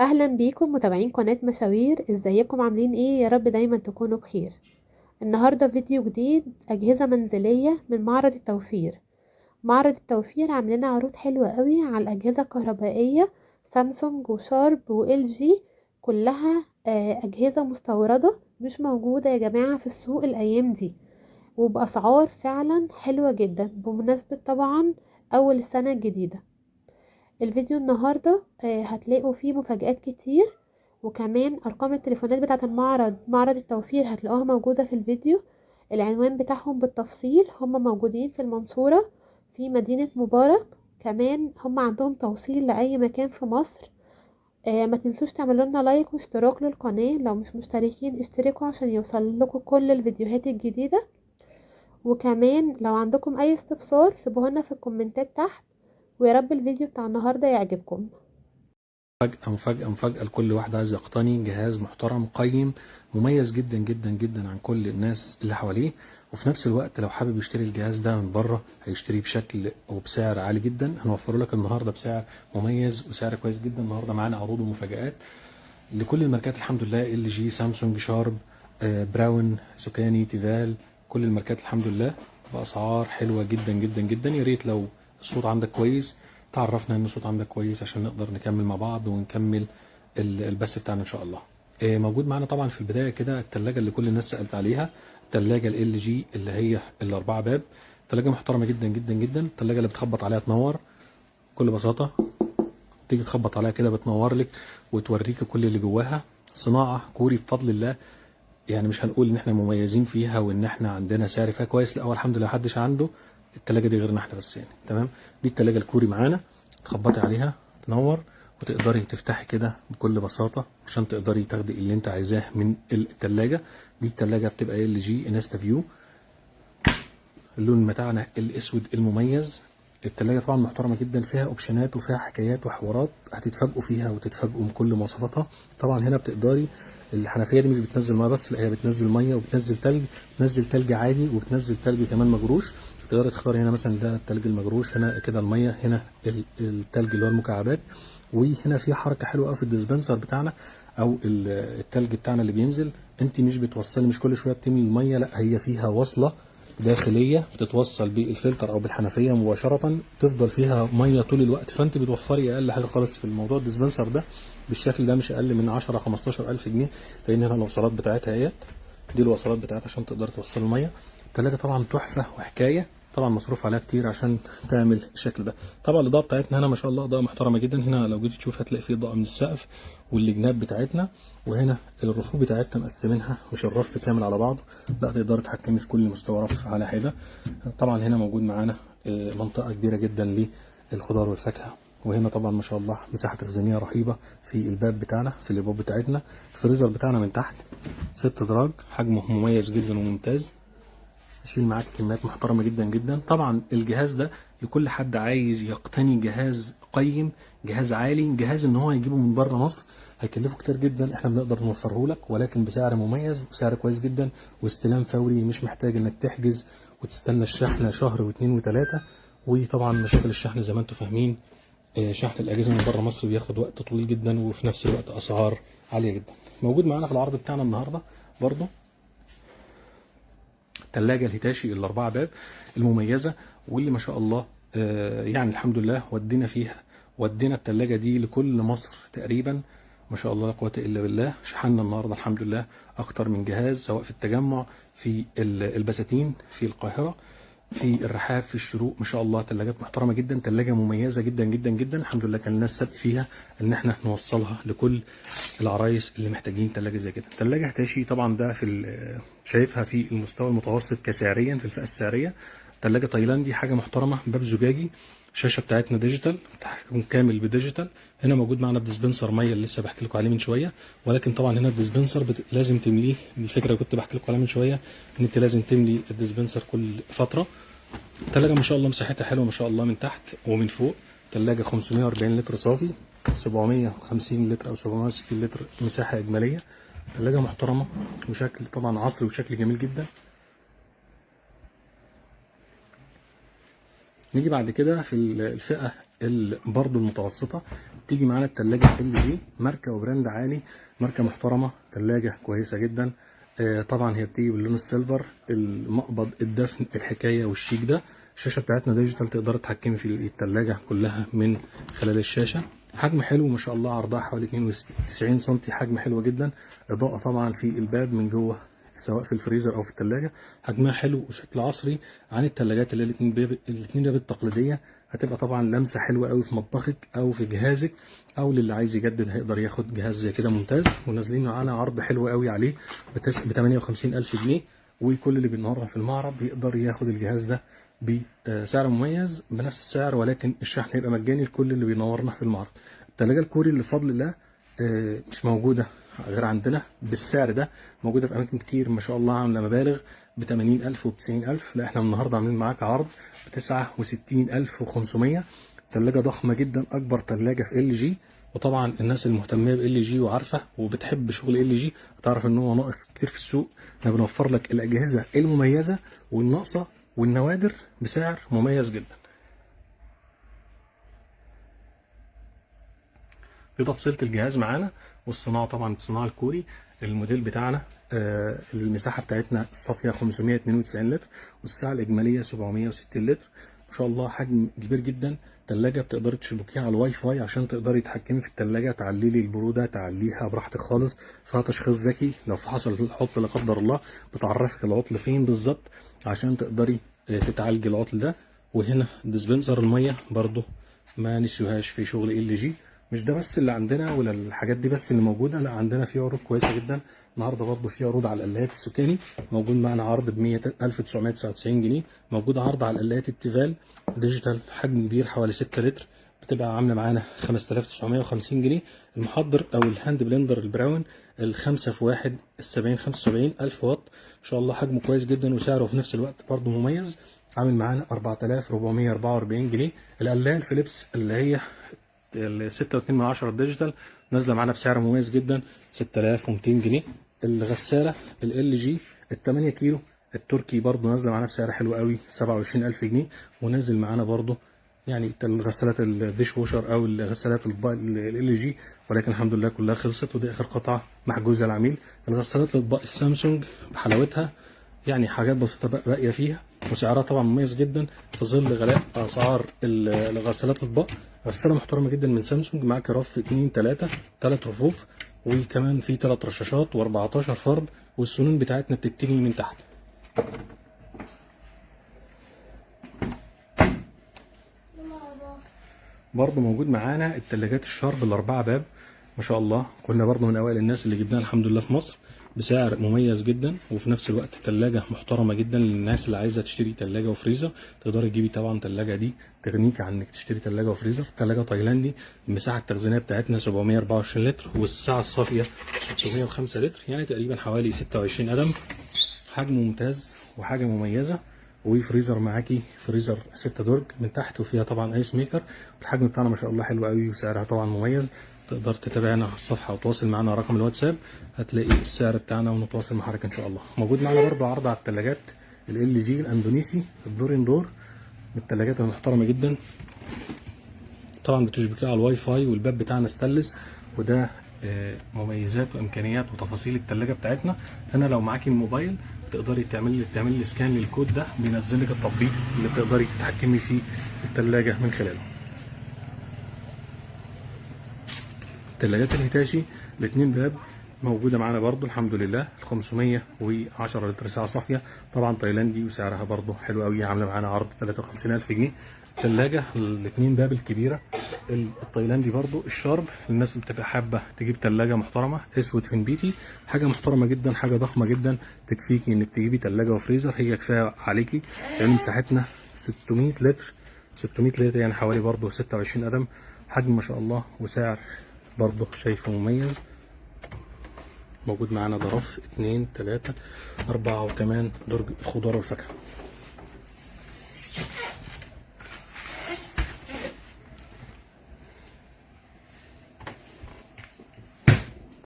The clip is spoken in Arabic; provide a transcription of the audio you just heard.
اهلا بيكم متابعين قناة مشاوير. ازيكم عاملين ايه؟ يا رب دايما تكونوا بخير. النهاردة فيديو جديد، اجهزة منزلية من معرض التوفير. معرض التوفير عاملين عروض حلوة قوي على الاجهزة الكهربائية، سامسونج وشارب وال جي. كلها اجهزة مستوردة مش موجودة يا جماعة في السوق الايام دي، وباسعار فعلا حلوة جدا بمناسبة طبعا اول السنة الجديدة. الفيديو النهاردة هتلاقوا فيه مفاجآت كتير، وكمان أرقام التليفونات بتاعة معرض التوفير هتلاقوها موجودة في الفيديو. العنوان بتاعهم بالتفصيل، هم موجودين في المنصورة في مدينة مبارك. كمان هم عندهم توصيل لأي مكان في مصر. ما تنسوش تعملوا لنا لايك واشتراك للقناة، لو مش مشتركين اشتركوا عشان يوصل لكم كل الفيديوهات الجديدة. وكمان لو عندكم أي استفسار سيبوه لنا في الكومنتات تحت، ويا رب الفيديو بتاع النهاردة يعجبكم. مفاجأة مفاجأة مفاجأة لكل واحد عايز يقتني جهاز محترم قيم مميز جدا جدا جدا عن كل الناس اللي حواليه. وفي نفس الوقت لو حابب يشتري الجهاز ده من بره هيشتريه بشكل وبسعر عالي جدا. هنوفره لك النهارده بسعر مميز وسعر كويس جدا. النهارده معانا عروض ومفاجآت لكل الماركات الحمد لله، ال جي، سامسونج، شارب، براون، سوكاني، تيفال، كل الماركات الحمد لله بأسعار حلوة جدا جدا جدا. يا ريت لو الصوت عندك كويس تعرفنا ان الصوت عندك كويس عشان نقدر نكمل مع بعض ونكمل البث بتاعنا ان شاء الله. موجود معانا طبعا في البدايه كده الثلاجه اللي كل الناس سالت عليها، الثلاجه ال جي اللي هي الاربعه باب. ثلاجه محترمه جدا جدا جدا، الثلاجه اللي بتخبط عليها تنور بكل بساطه. تيجي تخبط عليها كده بتنور لك وتوريك كل اللي جواها. صناعه كوري بفضل الله، يعني مش هنقول ان احنا مميزين فيها وان احنا عندنا سعر فيها كويس، لا هو الحمد لله محدش عنده التلاجة دي غيرنا احنا بس يعني. تمام، دي التلاجة الكوري معانا، تخبطي عليها تنور وتقدري تفتحي كده بكل بساطة عشان تقدري تاخدي اللي انت عايزاه من التلاجة. دي التلاجة بتبقى ال جي انستا فيو، اللون بتاعنا الاسود المميز. التلاجة طبعا محترمة جدا، فيها اوبشنات وفيها حكايات وحوارات هتتفاجئوا فيها وتتفاجئوا من كل مواصفاتها. طبعا هنا بتقدري، الحنفية دي مش بتنزل ميه بس، لا هي بتنزل ميه وبتنزل تلج، بتنزل تلج عادي وبتنزل تلج كمان مجروش. تقدري تختاري هنا مثلا ده التلج المجروش، هنا كده الميه، هنا التلج اللي هو المكعبات. وهنا في حركة حلوة قوي في الديسبنسر بتاعنا او التلج بتاعنا اللي بينزل. انت مش بتوصلي، مش كل شويه بتملي الميه، لا هي فيها وصله داخليه بتتوصل بالفلتر او بالحنفيه مباشره، تفضل فيها ميه طول الوقت. فانت بتوفري اقل حاجه خالص في الموضوع. الديسبنسر ده بالشكل ده مش اقل من 10 15 الف جنيه، لان هنا الوصلات بتاعتها اهيت، دي الوصلات بتاعتها عشان تقدر توصل الميه. التلاجة طبعا تحفه وحكايه، طبعا مصروف عليها كتير عشان تعمل الشكل ده. طبعا الاضاءه بتاعتنا هنا ما شاء الله اضاءه محترمه جدا. هنا لو جيت تشوف هتلاقي فيه اضاءه من السقف والجناب بتاعتنا، وهنا الرفوف بتاعتنا مقسمينها، مش الرف كامل على بعضه، لا تقدر تتحكمي في كل مستوى رف على حده. طبعا هنا موجود معانا منطقه كبيره جدا للخضار والفاكهه. وهنا طبعا ما شاء الله مساحه تخزينيه رهيبه في الباب بتاعنا، في الابواب بتاعتنا. الفريزر بتاعنا من تحت 6 دراج، حجمه مميز جدا وممتاز، يشيل معاك كميات محترمه جدا جدا. طبعا الجهاز ده لكل حد عايز يقتني جهاز قيم، جهاز عالي، جهاز ان هو يجيبه من بره مصر هيكلفه كتير جدا، احنا بنقدر نوفره لك ولكن بسعر مميز وسعر كويس جدا، واستلام فوري، مش محتاج انك تحجز وتستنى الشحن شهر واثنين وثلاثه. وطبعا مشاكل الشحن زي ما انتم فاهمين، شحن الاجهزه من بره مصر بياخد وقت طويل جدا وفي نفس الوقت اسعار عاليه جدا. موجود معانا في العرض بتاعنا النهارده برضه الثلاجة الهيتاشي الأربعة باب المميزة، واللي ما شاء الله يعني الحمد لله ودينا الثلاجة دي لكل مصر تقريبا، ما شاء الله لا قوة إلا بالله. شحنا النهاردة الحمد لله أكتر من جهاز، سواء في التجمع، في البساتين، في القاهرة، في الرحاب، في الشروق. ما شاء الله ثلاجات محترمه جدا، ثلاجه مميزه جدا جدا جدا. الحمد لله كان الناس سابق فيها ان احنا نوصلها لكل العرايس اللي محتاجين ثلاجه زي كده. ثلاجه هتاشي طبعا ده شايفها في المستوى المتوسط كسعريا في الفئه السعريه. ثلاجه تايلاندي حاجه محترمه، باب زجاجي، الشاشه بتاعتنا ديجيتال، تحكم كامل بديجيتال. هنا موجود معانا الديسبنسر ميه اللي لسه بحكي لكم عليه من شويه، ولكن طبعا هنا الديسبنسر لازم تمليه. الفكره اللي كنت بحكي لكم عليها من شويه ان انت لازم تملي الديسبنسر كل فتره. التلاجة ما شاء الله مساحتها حلوة ما شاء الله من تحت ومن فوق. تلاجة 540 لتر صافي، 750 لتر أو 760 لتر مساحة إجمالية. تلاجة محترمة وشكل طبعا عصري وشكل جميل جدا. نيجي بعد كده في الفئة برضه المتوسطة، بتيجي معانا التلاجة LG، ماركة وبراند عالي، ماركة محترمة، تلاجة كويسة جدا. طبعا هي بتيجي باللون السيلفر، المقبض، الدفن، الحكاية والشيك ده. الشاشة بتاعتنا ديجيتال، تقدر تتحكمي في التلاجة كلها من خلال الشاشة. حجم حلو ما شاء الله، عرضها حوالي 92 سم، حجم حلو جدا. اضاءة طبعا في الباب من جوه سواء في الفريزر او في التلاجة، حجمها حلو وشكل عصري عن التلاجات اللي الاتنين باب التقليدية. هتبقى طبعا لمسة حلوة قوي في مطبخك او في جهازك، او للي عايز يجدد هيقدر ياخد جهاز زي كده ممتاز. ونازلين معانا عرض حلو قوي عليه ب 58,000 جنيه، وكل اللي بينورنا في المعرض بيقدر ياخد الجهاز ده بسعر مميز بنفس السعر، ولكن الشحن هيبقى مجاني لكل اللي بينورنا في المعرض. التلاجة الكوري اللي بفضل الله مش موجودة غير عندنا بالسعر ده، موجودة في أماكن كتير ما شاء الله عاملة مبالغ ب 80,000 و 90,000. لا احنا النهاردة عاملين معاك عرض ب 69,500. تلاجة ضخمة جدا، أكبر تلاجة في LG. وطبعا الناس المهتمية ب LG وعارفة وبتحب شغل LG هتعرف إن هو ناقص كتير في السوق. احنا بنوفر لك الأجهزة المميزة والناقصة والنوادر بسعر مميز جدا. في تفصيلة الجهاز معانا، والصناعة طبعا الصناعة الكوري. الموديل بتاعنا المساحة بتاعتنا الصافية 592 لتر، والسعة الإجمالية 760 لتر. ما شاء الله حجم كبير جدا. تلاجة بتقدري تشبكيها على الواي فاي عشان تقدري تتحكمي في التلاجة، تعلي لي البرودة، تعليها براحتك خالص. فيها تشخيص ذكي، لو حصل العطل لا قدر الله بتعرفك العطل فين بالظبط عشان تقدري تتعالجي العطل ده. وهنا ديسبنسر المية برضو ما نسيوهاش في شغل LG. مش ده بس اللي عندنا ولا الحاجات دي بس اللي موجوده، لا عندنا في عروض كويسه جدا النهارده. برضه في عروض على القلايات السكاني، موجود معنا عرض ب 1999 جنيه. موجود عرض على القلايات التيفال ديجيتال، حجم كبير حوالي 6 لتر، بتبقى عامله معانا 5950 جنيه. المحضر او الهاند بلندر البراون الخمسة في واحد ال 75 الف واط، ان شاء الله حجمه كويس جدا وسعره في نفس الوقت برضه مميز، عامل معانا 4444 جنيه. القلايه الفيليبس اللي هي ال 6.2 الديجيتال نازله معانا بسعر مميز جدا 6200 جنيه. الغساله LG ال 8 كيلو التركي برضو نازله معانا بسعر حلو قوي 27000 جنيه. ونازل معانا برضو يعني الغسالات الديش ووشر او الغسالات LG، ولكن الحمد لله كلها خلصت ودي اخر قطعه محجوزه العميل. الغسالات الاطباق السامسونج بحلاوتها، يعني حاجات بسيطه باقيه فيها، وسعرها طبعا مميز جدا في ظل غلاء اسعار الغسالات الاطباق. غساله محترمه جدا من سامسونج، معاك رف 2 3 رفوف، وكمان في 3 رشاشات و14 فرد، والسنون بتاعتنا بتتجي من تحت. برضه موجود معانا التلاجات الشارب الاربعه باب، ما شاء الله كنا برضه من اوائل الناس اللي جبناها الحمد لله في مصر بسعر مميز جدا، وفي نفس الوقت تلاجة محترمة جدا للناس اللي عايزة تشتري تلاجة وفريزر. تقدري تجيبي طبعا التلاجة دي تغنيك عن انك تشتري تلاجة وفريزر. تلاجة تايلاندي، المساحة التخزينية بتاعتنا 724 لتر، والسعة الصافية 605 لتر، يعني تقريبا حوالي 26 قدم. حجم ممتاز وحاجة مميزة. وفريزر معاكي فريزر 6 درج من تحت، وفيها طبعا ايس ميكر. الحجم بتاعنا ما شاء الله حلو قوي، وسعرها طبعا مميز. تقدر تتابعنا على الصفحه وتواصل معنا على رقم الواتساب، هتلاقي السعر بتاعنا ونتواصل مع حضرتك ان شاء الله. موجود معانا برضه عرض على الثلاجات LG الاندونيسي الدور ان دور، من الثلاجات المحترمه جدا. طبعا بتشبكيها على الواي فاي، والباب بتاعنا ستانلس، وده مميزات وامكانيات وتفاصيل الثلاجه بتاعتنا. هنا لو معاكي الموبايل تقدري تعملي سكان للكود ده، بينزل لك التطبيق اللي بتقدري تتحكمي فيه الثلاجه من خلاله. الثلاجات الهيتاشي الاثنين باب موجوده معانا برضو الحمد لله، 510 لتر سعه صافيه، طبعا تايلاندي وسعرها برضو حلو قوي، عامله معانا عرض 53,000 جنيه. الثلاجه الاثنين باب الكبيره التايلاندي برضو الشارب، الناس اللي بتبقى حابه تجيب ثلاجه محترمه اسود فنبيتي، حاجه محترمه جدا، حاجه ضخمه جدا تكفيكي انك تجيبي ثلاجه وفريزر، هي كفايه عليكي يعني. مساحتنا 600 لتر، 600 لتر يعني حوالي برضو 26 قدم. حجم ما شاء الله، وسعر برضه شايفه مميز. موجود معانا ظرف 2 3 4 وكمان درج الخضار والفاكهه.